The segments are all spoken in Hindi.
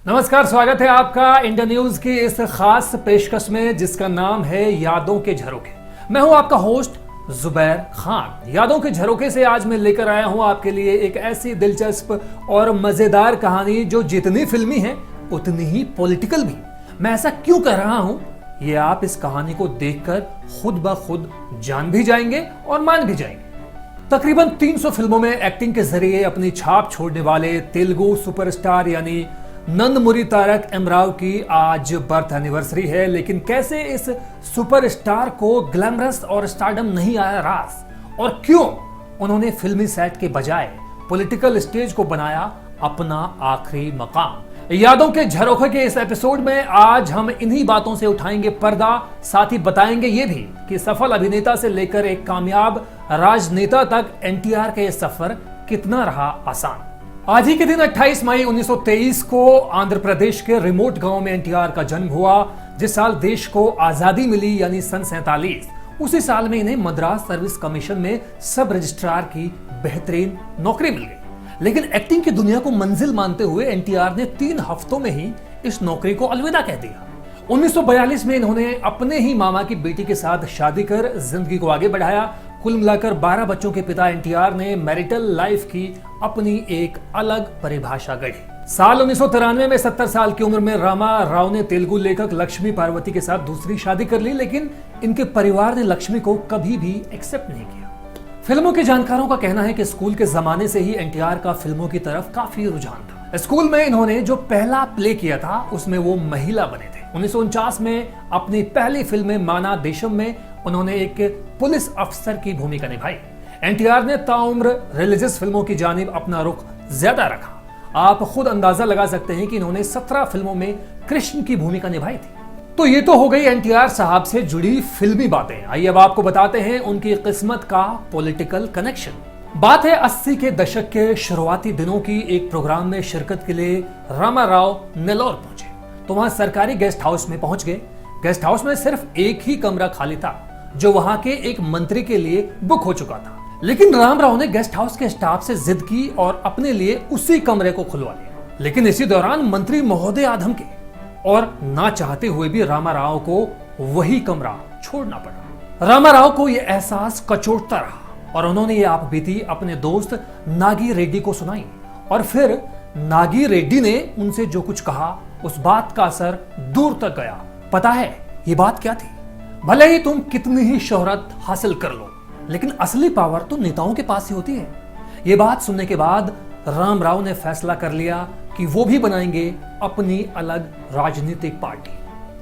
नमस्कार, स्वागत है आपका इंडिया न्यूज की इस खास पेशकश में जिसका नाम है यादों के झरोखे। मैं हूं आपका होस्ट जुबैर खान। यादों के झरोखे से आज मैं लेकर आया हूं आपके लिए एक ऐसी दिलचस्प और मजेदार कहानी जो जितनी फिल्मी है उतनी ही पॉलिटिकल भी। मैं ऐसा क्यों कर रहा हूं ये आप इस कहानी को देखकर खुद ब खुद जान भी जाएंगे और मान भी जाएंगे। तकरीबन 300 फिल्मों में एक्टिंग के जरिए अपनी छाप छोड़ने वाले तेलुगु सुपरस्टार यानी नंदमुरी तारक एम राव की आज बर्थ एनिवर्सरी है। लेकिन कैसे इस सुपरस्टार को ग्लैमरस और स्टारडम नहीं आया रास, और क्यों उन्होंने फिल्मी सेट के बजाय पॉलिटिकल स्टेज को बनाया अपना आखिरी मकाम। यादों के झरोखे के इस एपिसोड में आज हम इन्हीं बातों से उठाएंगे पर्दा, साथ ही बताएंगे ये भी कि सफल अभिनेता से लेकर एक कामयाब राजनेता तक एनटीआर का यह सफर कितना रहा आसान। आज ही के दिन 28 मई 1923 को आंध्र प्रदेश के रिमोट गांव में एनटीआर का जन्म हुआ। जिस साल देश को आजादी मिली यानी सन 47, उसी साल में इन्हें मद्रास सर्विस कमीशन में सब रजिस्ट्रार की बेहतरीन नौकरी मिल गई। लेकिन एक्टिंग की दुनिया को मंजिल मानते हुए एनटीआर ने 3 हफ्तों में ही इस नौकरी को अलविदा कह दिया। 1942 में इन्होंने अपने ही मामा की बेटी के साथ शादी कर जिंदगी को आगे बढ़ाया। कुल मिलाकर 12 बच्चों के पिता एनटीआर ने मैरिटल लाइफ की अपनी एक अलग परिभाषा गढ़ी। साल 1993 में 70 साल की उम्र में रामा राव ने तेलुगु लेखक लक्ष्मी पार्वती के साथ दूसरी शादी कर ली, लेकिन इनके परिवार ने लक्ष्मी को कभी भी एक्सेप्ट नहीं किया। फिल्मों के जानकारों का कहना है कि स्कूल के जमाने से ही एनटीआर का फिल्मों की तरफ काफी रुझान था। स्कूल में इन्होंने जो पहला प्ले किया था उसमें वो महिला बने थे। 1949 में अपनी पहली फिल्म माना देशम में उन्होंने एक पुलिस अफसर की भूमिका निभाई। एनटीआर ने ताउम्र रिलीजियस फिल्मों की जानिब अपना रुख ज्यादा रखा। आप खुद अंदाजा लगा सकते हैं कि इन्होंने 17 फिल्मों में कृष्ण की भूमिका निभाई थी। तो ये तो हो गई एनटीआर साहब से जुड़ी फिल्मी बातें। आइए अब आपको बताते हैं उनकी किस्मत का पॉलिटिकल कनेक्शन। बात है 80 के दशक के शुरुआती दिनों की। एक प्रोग्राम में शिरकत के लिए रामा राव नेल्लोर पहुंचे तो वहां सरकारी गेस्ट हाउस में पहुंच गए। गेस्ट हाउस में सिर्फ एक ही कमरा खाली था जो वहां के एक मंत्री के लिए बुक हो चुका था। लेकिन राम राव ने गेस्ट हाउस के स्टाफ से जिद की और अपने लिए उसी कमरे को खुलवा लिया। लेकिन इसी दौरान मंत्री महोदय आधम के और ना चाहते हुए भी रामा राव को वही कमरा छोड़ना पड़ा। रामा राव को यह एहसास कचोटता रहा और उन्होंने ये आपबीती अपने दोस्त नागी रेड्डी को सुनाई। और फिर नागी रेड्डी ने उनसे जो कुछ कहा उस बात का असर दूर तक गया। पता है ये बात क्या थी? भले ही तुम कितनी ही शोहरत हासिल कर लो, लेकिन असली पावर तो नेताओं के पास ही होती है। ये बात सुनने के बाद राम राव ने फैसला कर लिया कि वो भी बनाएंगे अपनी अलग राजनीतिक पार्टी।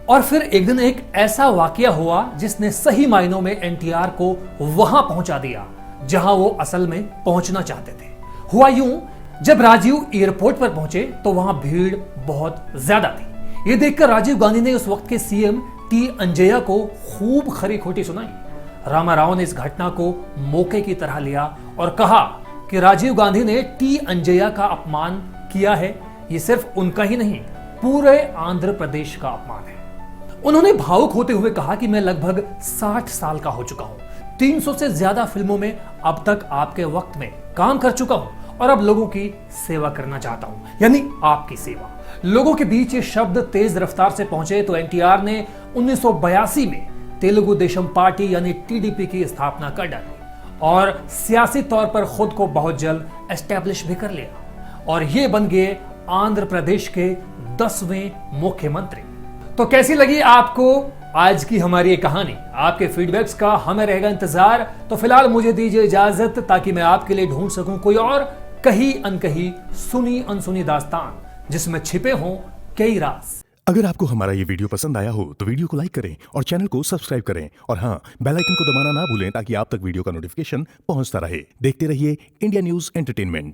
और फिर एक दिन एक ऐसा वाकया हुआ जिसने सही मायनों में एनटीआर को वहां पहुंचा दिया जहां वो असल में पहुंचना चाहते थे। हुआ यूं, जब राजीव एयरपोर्ट पर पहुंचे तो वहां भीड़ बहुत ज्यादा थी। ये देखकर राजीव गांधी ने उस वक्त के सीएम टी अंजया को खूब खरी खोटी सुनाई। रामा राव ने इस घटना को मौके की तरह लिया और कहा कि राजीव गांधी ने टी अंजया का अपमान किया है। ये सिर्फ उनका ही नहीं, पूरे आंध्र प्रदेश का अपमान है। उन्होंने भावुक होते हुए कहा कि मैं लगभग 60 साल का हो चुका हूं, 300 से ज्यादा फिल्मों में अब तक आपके वक्त में काम कर चुका हूं और अब लोगों की सेवा करना चाहता हूं, यानी आपकी सेवा। लोगों के बीच ये शब्द तेज रफ्तार से पहुंचे तो एनटीआर ने 1982 में तेलुगु देशम पार्टी यानी टीडीपी की स्थापना कर डाली और सियासी तौर पर खुद को बहुत जल्द एस्टेब्लिश भी कर लिया और ये बन गए आंध्र प्रदेश के 10वें मुख्यमंत्री। तो कैसी लगी आपको आज की हमारी ये कहानी? आपके फीडबैक्स का हमें रहेगा इंतजार। तो फिलहाल मुझे दीजिए इजाजत ताकि मैं आपके लिए ढूंढ सकूं कोई और कहीं अनकही सुनी अनसुनी दास्तान जिसमें छिपे हों कई राज। अगर आपको हमारा ये वीडियो पसंद आया हो तो वीडियो को लाइक करें और चैनल को सब्सक्राइब करें और हाँ, बेल आइकन को दबाना ना भूलें ताकि आप तक वीडियो का नोटिफिकेशन पहुंचता रहे। देखते रहिए इंडिया न्यूज एंटरटेनमेंट।